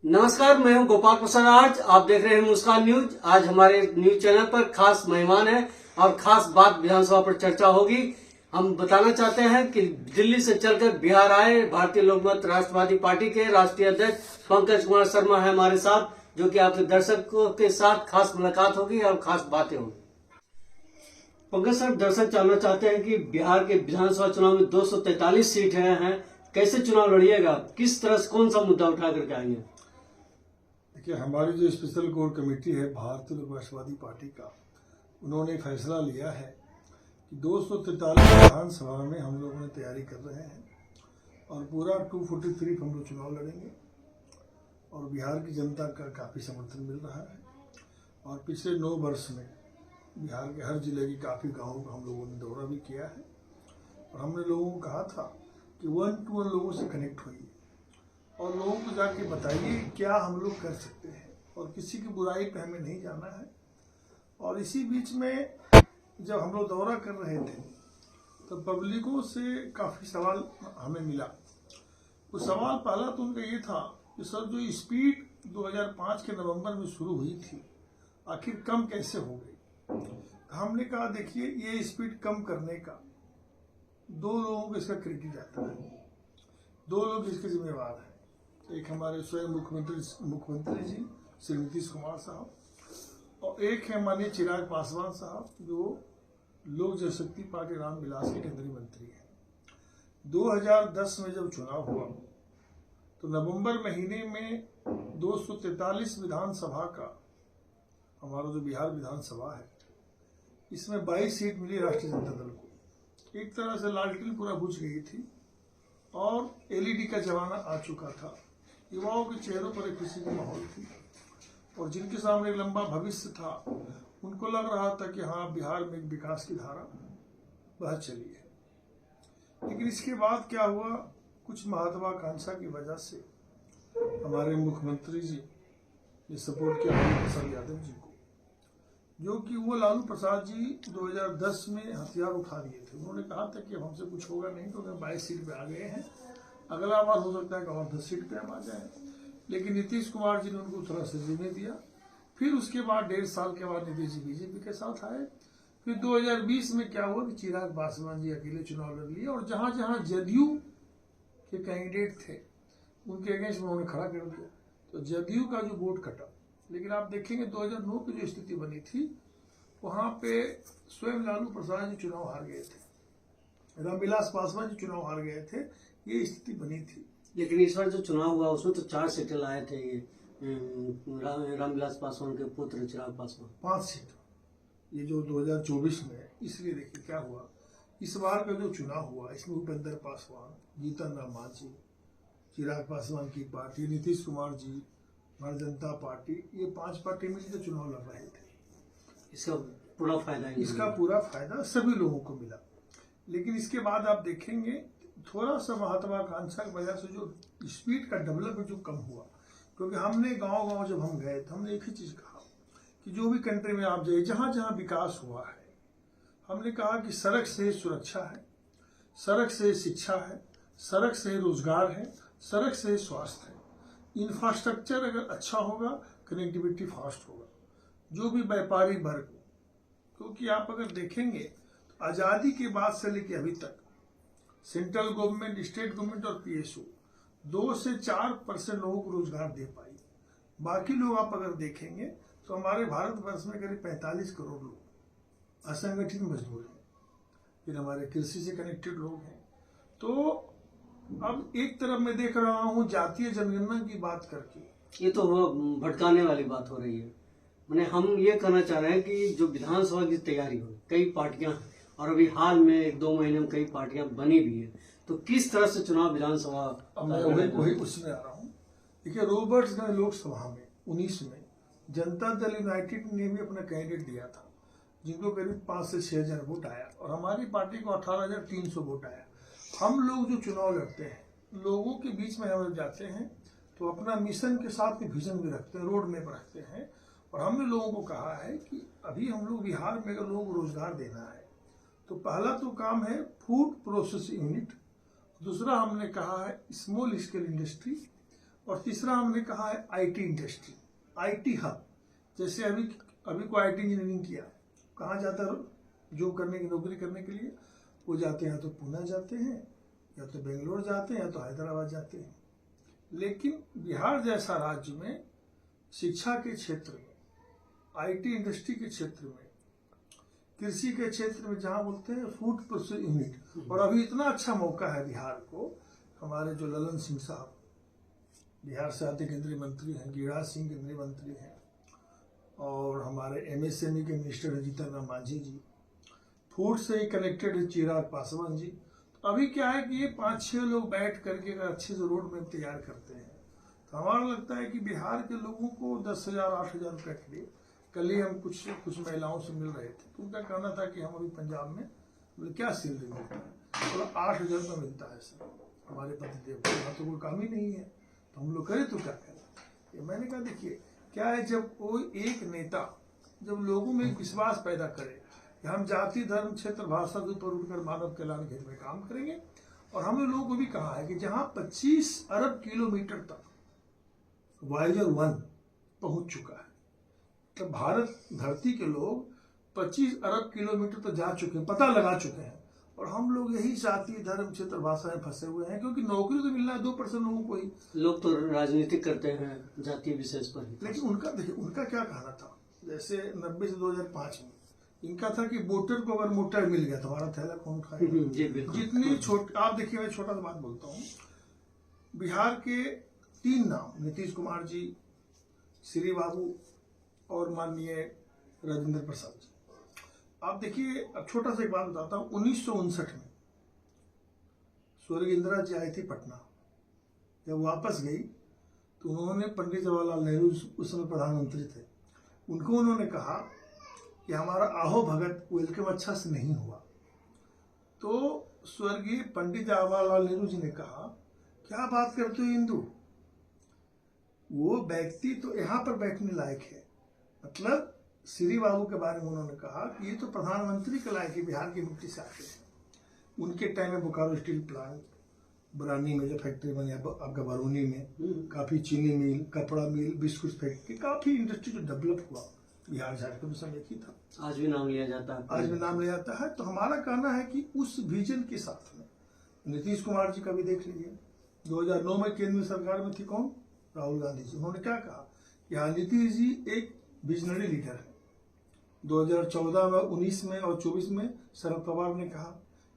नमस्कार, मैं हूं गोपाल प्रसाद। आज आप देख रहे हैं मुस्कान न्यूज। आज हमारे न्यूज चैनल पर खास मेहमान है और खास बात विधानसभा पर चर्चा होगी। हम बताना चाहते हैं कि दिल्ली से चलकर बिहार आए भारतीय लोकमत राष्ट्रवादी पार्टी के राष्ट्रीय अध्यक्ष पंकज कुमार शर्मा है हमारे साथ, जो कि आपके दर्शकों के साथ खास मुलाकात होगी और खास बातें होगी। पंकज सर, दर्शक जानना चाहते हैं कि बिहार के विधानसभा चुनाव में 243 सीट हैं, कैसे चुनाव लड़िएगा, किस तरह से कौन सा मुद्दा उठा करके आएंगे? देखिए, हमारी जो स्पेशल कोर कमेटी है भारतीय लोक राष्ट्रवादी पार्टी का, उन्होंने फैसला लिया है कि 243 विधानसभा में हम लोगों ने तैयारी कर रहे हैं और पूरा 243 हम लोग चुनाव लड़ेंगे और बिहार की जनता का काफ़ी समर्थन मिल रहा है। और पिछले 9 वर्ष में बिहार के हर जिले की काफ़ी गाँवों का हम लोगों ने दौरा भी किया है और हमने लोगों को कहा था कि 1-to-1 लोगों से कनेक्ट होइए और लोगों को जाके बताइए क्या हम लोग कर सकते हैं और किसी की बुराई पे हमें नहीं जाना है। और इसी बीच में जब हम लोग दौरा कर रहे थे तो पब्लिकों से काफ़ी सवाल हमें मिला। वो सवाल पहला तो उनका ये था कि सर, जो स्पीड 2005 के नवंबर में शुरू हुई थी आखिर कम कैसे हो गई। हमने कहा देखिए, ये स्पीड कम करने का 2 लोगों को इसका क्रेडिट जाता है, 2 लोग इसके जिम्मेवार हैं। एक हमारे स्वयं मुख्यमंत्री जी श्री नीतीश कुमार साहब और एक है माननीय चिराग पासवान साहब, जो लोक जनशक्ति पार्टी रामविलास के केंद्रीय मंत्री हैं। 2010 में जब चुनाव हुआ तो नवंबर महीने में 243 विधानसभा का हमारा जो बिहार विधानसभा है, इसमें 22 सीट मिली राष्ट्रीय जनता दल को। एक तरह से लालटेन पूरा बुझ गई थी और एलईडी का जमाना आ चुका था। युवाओं के चेहरों पर एक खुशी की माहौल थी और जिनके सामने एक लंबा भविष्य था, उनको लग रहा था कि हाँ, बिहार में एक विकास की धारा बह चली है। लेकिन इसके बाद क्या हुआ, कुछ महत्वाकांक्षा की वजह से हमारे मुख्यमंत्री जी ने सपोर्ट किया लालू प्रसाद यादव जी को, जो कि वो लालू प्रसाद जी 2010 में हथियार उठा लिए थे। उन्होंने कहा था कि अब हमसे कुछ होगा नहीं, तो 22 सीट पे आ गए हैं, अगला बार हो सकता है कि और 10 सीट पे हम आ जाए। लेकिन नीतीश कुमार जी ने उनको थोड़ा सा जीने दिया। फिर उसके बाद 1.5 साल के बाद नीतीश जी बीजेपी के साथ आए। फिर 2020 में क्या हुआ कि चिराग पासवान जी अकेले चुनाव लड़ लिए और जहां जहां जदयू के कैंडिडेट थे उनके अगेंस्ट में उन्होंने खड़ा कर दिया, तो जदयू का जो वोट कटा। लेकिन आप देखेंगे 2009 की जो स्थिति बनी थी, वहां पे स्वयं लालू प्रसाद जी चुनाव हार गए थे, रामविलास पासवान जी चुनाव हार गए थे, ये स्थिति बनी थी। लेकिन इस बार जो चुनाव हुआ उसमें तो 4 सीटें लाए थे ये रामविलास पासवान के पुत्र चिराग पासवान। 5 सीट ये जो 2024 में। इसलिए देखिए क्या हुआ, इस बार का जो चुनाव हुआ इसमें उपेंद्र पासवान, जीतन राम मांझी, चिराग पासवान की पार्टी, नीतीश कुमार जी, भारतीय जनता पार्टी, ये 5 पार्टी मिलकर चुनाव लड़ रहे थे। इसका पूरा फायदा सभी लोगों को मिला। लेकिन इसके बाद आप देखेंगे थोड़ा सा महत्वाकांक्षा की वजह से जो स्पीड का डेवलपमेंट जो कम हुआ, क्योंकि हमने गांव-गांव जब हम गए तो हमने एक ही चीज कहा कि जो भी कंट्री में आप जाइए, जहां जहां विकास हुआ है, हमने कहा कि सड़क से सुरक्षा है, सड़क से शिक्षा है, सड़क से रोजगार है, सड़क से स्वास्थ्य है। इंफ्रास्ट्रक्चर अगर अच्छा होगा, कनेक्टिविटी फास्ट होगा, जो भी व्यापारी वर्ग। क्योंकि आप अगर देखेंगे तो आज़ादी के बाद से लेकर अभी तक सेंट्रल गवर्नमेंट, स्टेट गवर्नमेंट और पीएसयू 2 से 4% लोगों को रोजगार दे पाई। बाकी लोग आप अगर देखेंगे तो हमारे भारतवर्ष में करीब 45 करोड़ लोग असंगठित मजदूर हैं, फिर हमारे कृषि से कनेक्टेड लोग हैं। तो अब एक तरफ मैं देख रहा हूं जातीय जनगणना की बात करके, ये तो भटकाने वाली बात हो रही है। मैंने हम ये कहना चाह रहे हैं कि जो विधानसभा की तैयारी हो, कई पार्टियां और अभी हाल में 1-2 महीने में कई पार्टियां बनी भी है, तो किस तरह से चुनाव विधानसभा। मैं वही उसमें आ रहा हूँ। देखिए, रोबर्ट्सगंज लोकसभा में 19 में जनता दल यूनाइटेड ने भी अपना कैंडिडेट दिया था, जिनको करीब 5 से 6 हजार वोट आया और हमारी पार्टी को 18,300 वोट आया। हम लोग जो चुनाव लड़ते हैं, लोगों के बीच में हम जाते हैं तो अपना मिशन के साथ विजन भी रखते हैं, रोड मैप रखते हैं। और हमने लोगों को कहा है कि अभी हम लोग बिहार में अगर लोगों को रोजगार देना है तो पहला तो काम है फूड प्रोसेस यूनिट, दूसरा हमने कहा है स्मॉल स्केल इंडस्ट्री, और तीसरा हमने कहा है आईटी इंडस्ट्री, आईटी हब। जैसे अभी को आईटी इंजीनियरिंग किया, कहाँ जाता है जॉब करने की, नौकरी करने के लिए? वो जाते हैं या तो पुणे जाते हैं, या तो बेंगलोर जाते हैं, या तो हैदराबाद जाते हैं। लेकिन बिहार जैसा राज्य में शिक्षा के क्षेत्र में, आईटी इंडस्ट्री के क्षेत्र में, कृषि के क्षेत्र में, जहाँ बोलते हैं फूड प्रोसेसिंग यूनिट, और अभी इतना अच्छा मौका है बिहार को, हमारे जो ललन सिंह साहब बिहार से आते केंद्रीय मंत्री हैं, गिरिराज सिंह केंद्रीय मंत्री हैं, और हमारे एमएसएमई के मिनिस्टर हैं जीतन राम मांझी जी, फूड से ही कनेक्टेड है चिराग पासवान जी। तो अभी क्या है कि ये 5-6 लोग बैठ करके अगर अच्छे से रोड मैप तैयार करते हैं, तो हमारा लगता है कि बिहार के लोगों को 10,000 8,000 रुपये के लिए, कल ही हम कुछ महिलाओं से मिल रहे थे, तो उनका कहना था कि हम अभी पंजाब में बोले क्या सैलरी मिलता है, तो 8,000 रुपये मिलता है सर हमारे पतिदेव को, यहाँ तो कोई काम ही नहीं है, तो हम लोग करें तो क्या करें। मैंने कहा देखिए क्या है, जब कोई एक नेता जब लोगों में विश्वास पैदा करे कि हम जाति धर्म क्षेत्र भाषा के ऊपर उठकर मानव कल्याण के हित में काम करेंगे, और हमने लोगों को भी कहा है कि जहां 25 अरब किलोमीटर तक वायजर 1 पहुंच चुका है, तो भारत धरती के लोग 25 अरब किलोमीटर तक जा चुके हैं, पता लगा चुके हैं, और हम लोग यही जाति धर्म क्षेत्र भाषा में फंसे हुए हैं, क्योंकि नौकरी तो मिलना है 2% लोगों को ही। लोग तो राजनीति करते हैं जातीय विशेष पर ही। लेकिन उनका देखिए, उनका क्या कहना था, जैसे 90 से 2005 में इनका था कि वोटर को अगर मोटर मिल गया तो हमारा थैला कौन खाएगा। जितनी आप देखिए, मैं छोटा सा बात बोलता हूँ, बिहार के 3 नाम, नीतीश कुमार जी, श्री बाबू और माननीय राजेंद्र प्रसाद जी। आप देखिए, अब छोटा सा एक बात बताता हूँ, 1959 में स्वर्गीय इंदिरा जी आई थी पटना, जब वापस गई तो उन्होंने पंडित जवाहरलाल नेहरू उस समय प्रधानमंत्री थे, उनको उन्होंने कहा कि हमारा आहो भगत वेलकम अच्छा से नहीं हुआ। तो स्वर्गीय पंडित जवाहरलाल नेहरू जी ने कहा क्या बात करते हो हिंदू, वो व्यक्ति तो यहाँ पर बैठने लायक है। मतलब श्री बाबू के बारे में उन्होंने कहा कि ये तो प्रधानमंत्री के लायक है, बिहार की मिट्टी से आते हैं। उनके टाइम में बोकारो स्टील प्लांट, बरानी में जो फैक्ट्री बनी आपका बरौनी में, काफी चीनी मिल, कपड़ा मिल, बिस्कुट फैक्ट्री, काफी इंडस्ट्री जो डेवलप हुआ बिहार झारखंड में एक ही था। आज भी नाम लिया जाता है, आज भी नाम लिया जाता है। तो हमारा कहना है कि उस विजन के साथ में नीतीश कुमार जी का भी देख लीजिए, 2009 में केंद्र सरकार में थी कौन, राहुल गांधी जी। उन्होंने क्या कहा कि हाँ नीतीश जी एक विजनरी लीडर है। 2014 में, 19 में और 24 में शरद पवार ने कहा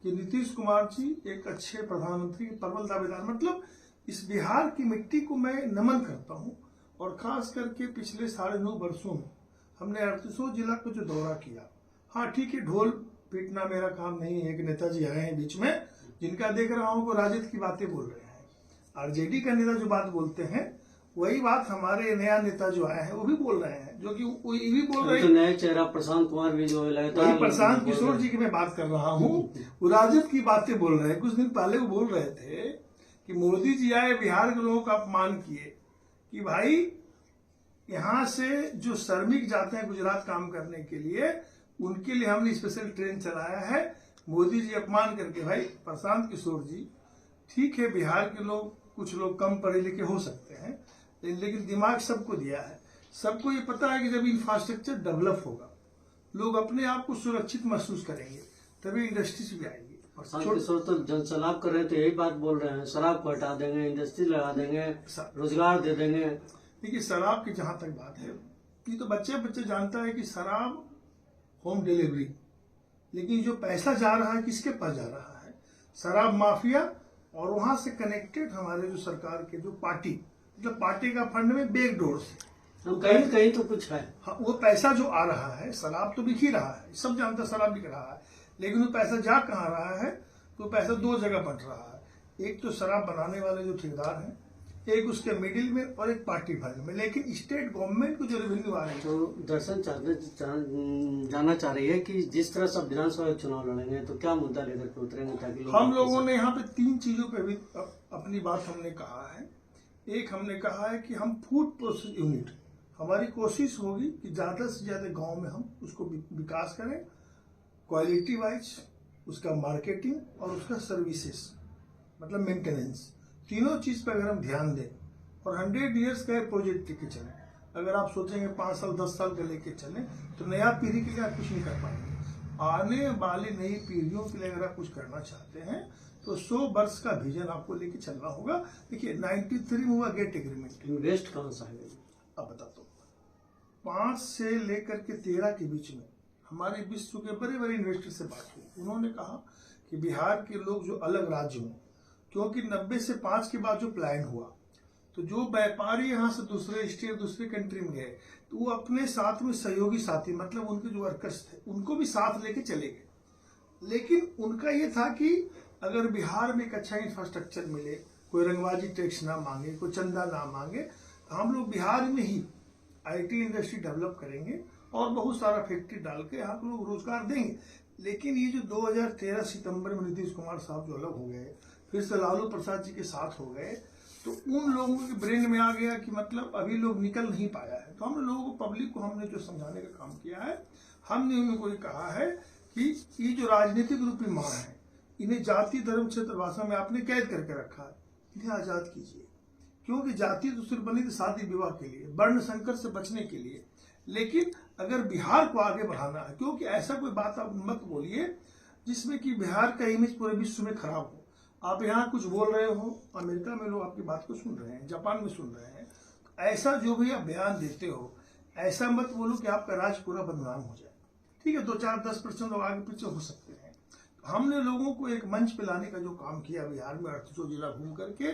कि नीतीश कुमार जी एक अच्छे प्रधानमंत्री के प्रबल दावेदार। मतलब इस बिहार की मिट्टी को मैं नमन करता हूँ, और खास करके पिछले 9.5 वर्षों में हमने 38 जिला को जो दौरा किया। हाँ ठीक है, ढोल पीटना मेरा काम नहीं है। एक नेताजी आए हैं बीच में जिनका देख रहा हूँ वो राजद की बातें बोल रहे हैं, आरजेडी का नेता जो बात बोलते हैं वही बात हमारे नया नेता जो आया है वो भी बोल रहे हैं, जो कि वो ये भी बोल रहे हैं। तो नया चेहरा प्रशांत कुमार भी जो लगातार, प्रशांत किशोर जी की मैं बात कर रहा हूँ, वो राजद की बातें बोल रहे हैं। कुछ दिन पहले वो बोल रहे थे कि मोदी जी आए, बिहार के लोगों का अपमान किए, कि भाई यहाँ से जो श्रमिक जाते हैं गुजरात काम करने के लिए, उनके लिए हमने स्पेशल ट्रेन चलाया है। मोदी जी अपमान करके, भाई प्रशांत किशोर जी, ठीक है बिहार के लोग, कुछ लोग कम पढ़े लिखे हो सकते हैं, लेकिन दिमाग सबको दिया है। सबको ये पता है कि जब इंफ्रास्ट्रक्चर डेवलप होगा, लोग अपने आप को सुरक्षित महसूस करेंगे, तभी इंडस्ट्रीज भी आएगी। प्रशांत किशोर तो जनसलाप कर रहे थे, यही बात बोल रहे हैं, शराब को हटा देंगे, इंडस्ट्री लगा देंगे, रोजगार दे देंगे। देखिए शराब की जहां तक बात है, ये तो बच्चे जानता है कि शराब होम डिलीवरी, लेकिन जो पैसा जा रहा है किसके पास जा रहा है, शराब माफिया और वहां से कनेक्टेड हमारे जो सरकार के जो पार्टी, मतलब पार्टी का फंड में बैकडोर से कहीं तो कुछ है। हाँ, वो पैसा जो आ रहा है, शराब तो बिक ही रहा है, सब जानता है शराब बिक रहा है, लेकिन वो पैसा जा कहाँ रहा है, तो पैसा 2 जगह बंट रहा है। एक तो शराब बनाने वाले जो ठेकेदार हैं, एक उसके मिडिल में, और एक पार्टी फंड में। लेकिन स्टेट गवर्नमेंट को जो रेवेन्यू आ रहा है, तो दर्शन जानना चाह रही है कि जिस तरह से विधानसभा चुनाव लड़ेंगे तो क्या मुद्दा लेकर के उतरेंगे, ताकि हम लोगों ने यहाँ पे 3 चीजों पे भी अपनी बात हमने कहा है। एक हमने कहा है कि हम फूड प्रोसेसिंग यूनिट, हमारी कोशिश होगी कि ज्यादा से ज्यादा गांव में हम उसको विकास करें, क्वालिटी वाइज, उसका मार्केटिंग और उसका सर्विसेज, मतलब मेंटेनेंस, तीनों चीज पर अगर हम ध्यान दें और 100 ईयर्स का प्रोजेक्ट लेके चले। अगर आप सोचेंगे 5 साल 10 साल का लेके चलें तो नया पीढ़ी के लिए आप कुछ नहीं कर पाएंगे। आने वाली नई पीढ़ियों के लिए अगर आप कुछ करना चाहते हैं तो 100 वर्ष का विजन आपको लेके चलना होगा। देखिए 93 में हुआ गेट एग्रीमेंट। इन्वेस्ट कहाँ से आएगा? अब बताता हूँ, 5 से लेकर के 13 के बीच में हमारे विश्व के बड़े बड़े इन्वेस्टर से बात हुई। उन्होंने कहा कि बिहार के लोग जो अलग राज्य में, क्योंकि 90 से 5 के बाद जो प्लान हुआ तो जो व्यापारी यहाँ से दूसरे स्टेट दूसरे कंट्री में गए तो वो अपने साथ में सहयोगी साथी मतलब उनके जो वर्कर्स थे उनको भी साथ लेके चले गए। लेकिन उनका ये था कि अगर बिहार में एक अच्छा इंफ्रास्ट्रक्चर मिले, कोई रंगबाजी टैक्स ना मांगे, कोई चंदा ना मांगे, तो हम लोग बिहार में ही आईटी इंडस्ट्री डेवलप करेंगे और बहुत सारा फैक्ट्री डाल के यहाँ लोग रोजगार देंगे। लेकिन ये जो 2013 सितंबर में नीतीश कुमार साहब जो अलग हो गए, फिर से लालू प्रसाद जी के साथ हो गए, तो उन लोगों के ब्रेन में आ गया कि मतलब अभी लोग निकल नहीं पाया है। तो हम लोगों को, पब्लिक को हमने जो समझाने का काम किया है, हमने उनको ये कहा है कि ये जो राजनीतिक रूपी मार है, इन्हें जाति धर्म क्षेत्र भाषा में आपने कैद करके रखा है, इन्हें आजाद कीजिए। क्योंकि जाति तो सिर्फ बनी थी शादी विवाह के लिए, वर्ण संकट से बचने के लिए। लेकिन अगर बिहार को आगे बढ़ाना है, क्योंकि ऐसा कोई बात आप मत बोलिए जिसमें कि बिहार का इमेज पूरे विश्व में खराब हो। आप यहाँ कुछ बोल रहे हो, अमेरिका में लोग आपकी बात को सुन रहे हैं, जापान में सुन रहे हैं, तो ऐसा जो भी आप बयान देते हो, ऐसा मत बोलो कि आपका राज्य पूरा बदनाम हो जाए। ठीक है, 2-4-10% लोग आगे पीछे हो सकते हैं। तो हमने लोगों को एक मंच पे लाने का जो काम किया बिहार में 38 जिला घूम करके,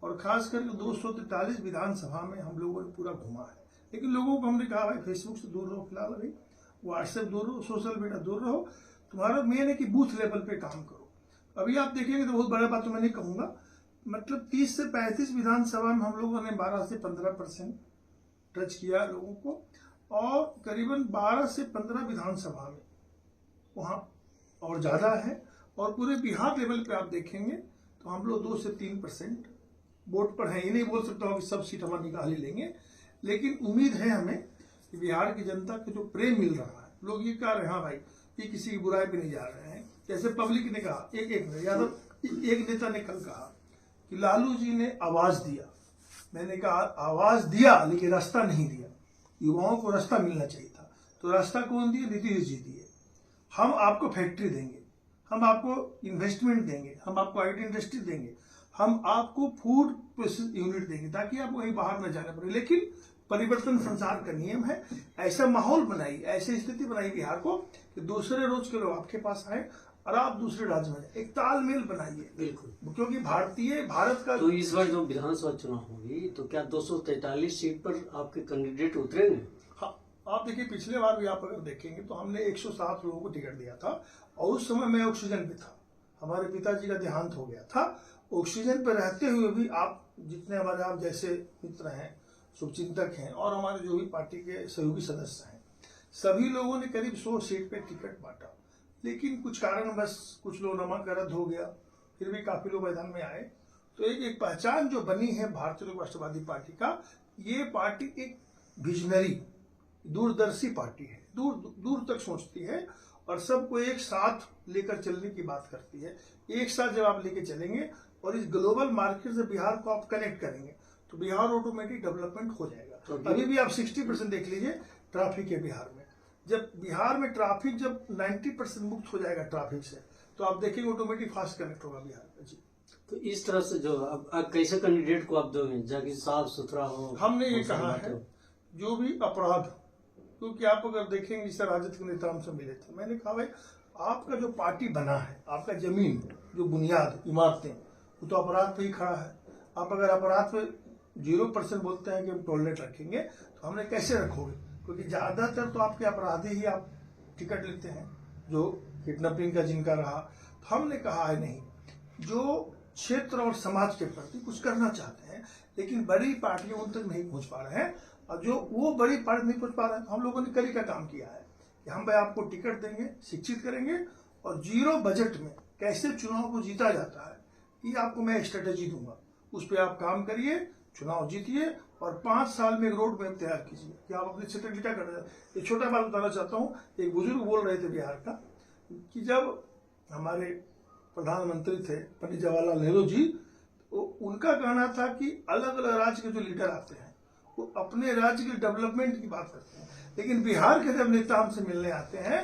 और खास करके 243 विधानसभा में हम लोगों ने पूरा घुमा है। लेकिन लोगों को हमने कहा भाई फेसबुक से दूर रहो, फिलहाल भाई व्हाट्सएप दूर रहो, सोशल मीडिया दूर रहो, तुम्हारा मेन है कि बूथ लेवल पे काम करो। अभी आप देखेंगे तो बहुत बड़ा बात तो मैं नहीं कहूंगा, मतलब 30 से 35 विधानसभा में हम लोगों ने 12 से 15% टच किया लोगों को, और करीबन 12 से 15 विधानसभा में वहाँ और ज़्यादा है। और पूरे बिहार लेवल पे आप देखेंगे तो हम लोग 2 से 3% वोट पर हैं। ये नहीं बोल सकता हूँ कि सब सीट हम निकाल ही लेंगे, लेकिन उम्मीद है हमें कि बिहार की जनता को जो प्रेम मिल रहा है, लोग ये कह रहे हैं हाँ भाई ये किसी की बुराई पे नहीं जा रहे हैं। जैसे पब्लिक ने कहा, एक नेता ने कल कहा कि लालू जी ने आवाज दिया। मैंने कहा आवाज दिया लेकिन रास्ता नहीं दिया, युवाओं को रास्ता मिलना चाहिए था। तो रास्ता कौन दिए? नीतीश जी दिए। हम आपको फैक्ट्री देंगे, हम आपको इन्वेस्टमेंट देंगे, हम आपको आईटी इंडस्ट्री देंगे, हम आपको फूड प्रोसेस यूनिट देंगे ताकि आपको कहीं बाहर न जाना पड़े। लेकिन परिवर्तन संसार का नियम है, ऐसा माहौल बनाइए, ऐसी स्थिति बनाइए बिहार को कि दूसरे रोज के लोग आपके पास आए और आप दूसरे राज्य में जाए। एक तालमेल बनाइए, बिल्कुल, क्योंकि भारत का तो इस बार जो विधानसभा चुनाव होगी तो क्या 243 सीट पर आपके कैंडिडेट उतरेंगे? हाँ, आप देखिए पिछले बार भी आप अगर देखेंगे तो हमने 107 लोगों को टिकट दिया था, और उस समय मैं ऑक्सीजन पे था, हमारे पिताजी का देहांत हो गया था। ऑक्सीजन पे रहते हुए भी आप जितने हमारे आप जैसे मित्र हैं, शुभचिंतक हैं, और हमारे जो भी पार्टी के सहयोगी सदस्य हैं, सभी लोगों ने करीब 100 सीट पे टिकट बांटा। लेकिन कुछ कारण बस कुछ लोग नमक रद्द हो गया, फिर भी काफी लोग मैदान में आए। तो एक पहचान जो बनी है भारतीय लोक राष्ट्रवादी पार्टी का, ये पार्टी एक विजनरी दूरदर्शी पार्टी है, दूर तक सोचती है और सबको एक साथ लेकर चलने की बात करती है। एक साथ जब आप लेके चलेंगे और इस ग्लोबल मार्केट से बिहार को आप कनेक्ट करेंगे तो बिहार ऑटोमेटिक डेवलपमेंट हो जाएगा। अभी भी आप 60% देख लीजिए ट्रैफिक है बिहार में। जब बिहार में ट्रैफिक जब 90% मुक्त हो जाएगा ट्रैफिक से, तो आप देखेंगे ऑटोमेटिक फास्ट कनेक्ट होगा बिहार का। जी, तो इस तरह से जो अब कैसे कैंडिडेट को आप दोगे जाकि साफ सुथरा हो? हमने ये कहा है जो भी अपराध, क्योंकि आप अगर देखेंगे जिससे राजद के नेता हमसे मिले थे, मैंने कहा भाई आपका जो पार्टी बना है, आपका जमीन जो बुनियाद इमारतें, वो तो अपराध पे ही खड़ा है। आप अगर अपराध पे 0% बोलते हैं कि हम टॉलरेट रखेंगे, तो हमने कैसे रखोगे? क्योंकि ज्यादातर तो आपके अपराधी ही आप टिकट लेते हैं, जो किडनैपिंग का जिनका रहा। तो हमने कहा है नहीं, जो क्षेत्र और समाज के प्रति कुछ करना चाहते हैं लेकिन बड़ी पार्टियां उन तक नहीं पहुंच पा रहे हैं, और जो वो बड़ी पार्टी नहीं पहुंच पा रहे हैं, तो हम लोगों ने कल का काम किया है कि हम भाई आपको टिकट देंगे, शिक्षित करेंगे, और 0 बजट में कैसे चुनाव को जीता जाता है ये आपको मैं स्ट्रेटेजी दूंगा। उस पर आप काम करिए, चुनाव जीतिए, और 5 साल में एक रोड मैप तैयार कीजिए कि आप अपने क्षेत्र में क्या कर रहे हैं। एक छोटा बात बताना चाहता हूँ, एक बुजुर्ग बोल रहे थे बिहार का कि जब हमारे प्रधानमंत्री थे पंडित जवाहरलाल नेहरू जी, उनका कहना था कि अलग अलग राज्य के जो लीडर आते हैं वो अपने राज्य के डेवलपमेंट की बात करते हैं, लेकिन बिहार के जब नेता हमसे मिलने आते हैं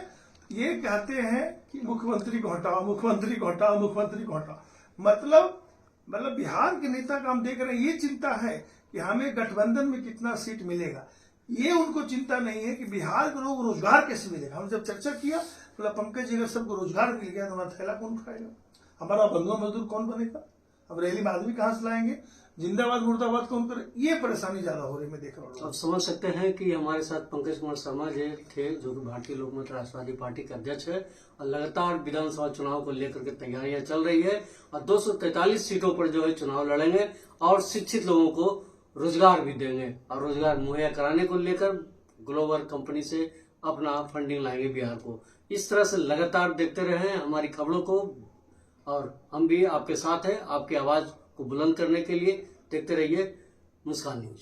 ये कहते हैं कि मुख्यमंत्री को हटाओ, मुख्यमंत्री को हटाओ, मुख्यमंत्री को हटाओ। मतलब बिहार के नेता का हम देख रहे हैं ये चिंता है कि हमें गठबंधन में कितना सीट मिलेगा, ये उनको चिंता नहीं है कि बिहार के लोग रोजगार कैसे मिलेगा। हम जब चर्चा किया बोला पंकज जी अगर सबको रोजगार मिल गया तो हमारा थैला कौन उठाएगा, हमारा बंधुआ मजदूर कौन बनेगा, अब रैली में आदमी कहाँ से लाएंगे, जिंदाबाद मुर्दाबाद कौन करे, ये परेशानी ज्यादा हो रही मैं देख रहा हूँ। अब समझ सकते हैं कि हमारे साथ पंकज कुमार शर्मा जी थे जो कि भारतीय लोकमत राष्ट्रवादी पार्टी के अध्यक्ष है और लगातार विधानसभा चुनाव को लेकर के तैयारियां चल रही है और 243 सीटों पर जो है चुनाव लड़ेंगे और शिक्षित लोगों को रोजगार भी देंगे और रोजगार मुहैया कराने को लेकर ग्लोबल कंपनी से अपना फंडिंग लाएंगे बिहार को। इस तरह से लगातार देखते रहे हमारी खबरों को और हम भी आपके साथ हैं आपकी आवाज को बुलंद करने के लिए। देखते रहिए मुस्कान न्यूज।